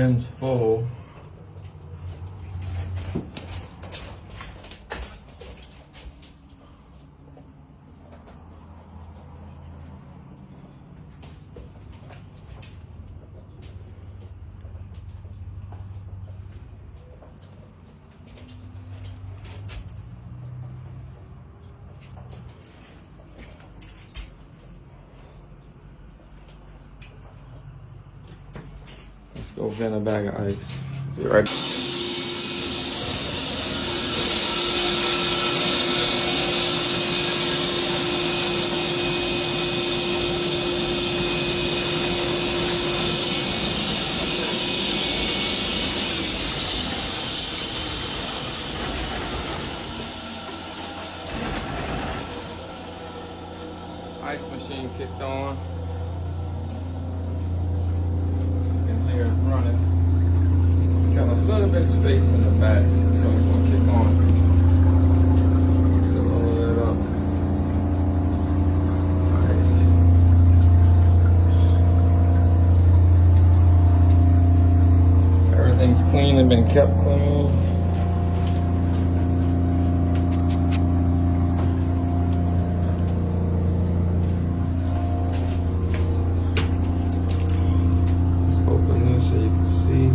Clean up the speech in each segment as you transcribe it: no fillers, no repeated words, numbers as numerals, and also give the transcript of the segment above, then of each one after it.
bin's full. Let's go vent a bag of ice. Be right back. Ice machine kicked on. Running. Got a little bit of space in the back, so it's going to kick on. Load it up. Nice. Everything's clean and been kept clean. So you can see.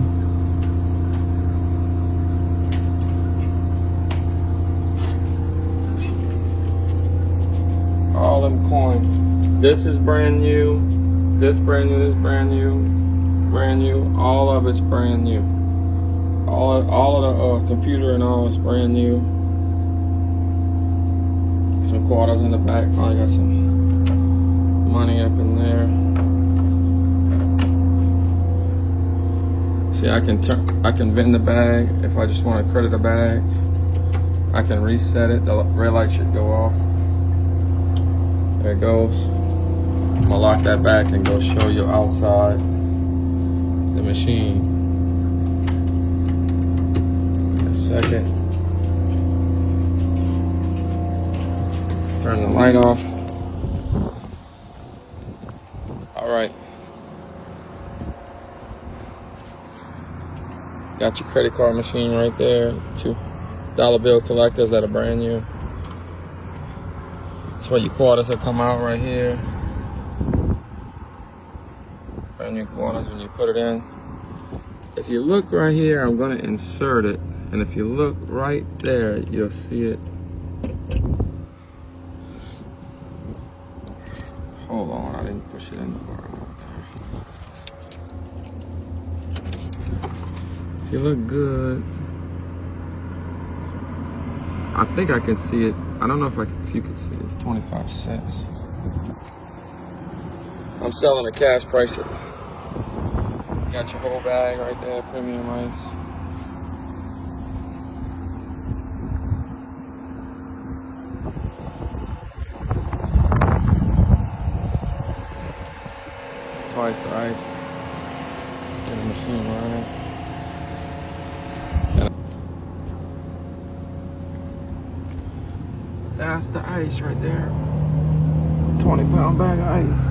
All them coins. This is brand new. This brand new. This brand new. Brand new. All of it's brand new. All of the computer and all is brand new. Some quarters in the back. Probably got some money up in there. See, I can vend the bag. If I just want to credit a bag, I can reset it. The red light should go off. There it goes. I'm gonna lock that back and go show you outside the machine. A second. Turn the light off. All right. Got your credit card machine right there. $2 bill collectors that are brand new. That's where your quarters will come out right here. Brand new quarters when you put it in. If you look right here, I'm gonna insert it. And if you look right there, you'll see it. Hold on, I didn't push it in the bar. You look good. I think I can see it. I don't know if you can see it. It's 25 cents. I'm selling a cash price. Got your whole bag right there, premium ice. Twice the ice. Get the machine running. That's the ice right there. 20-pound bag of ice.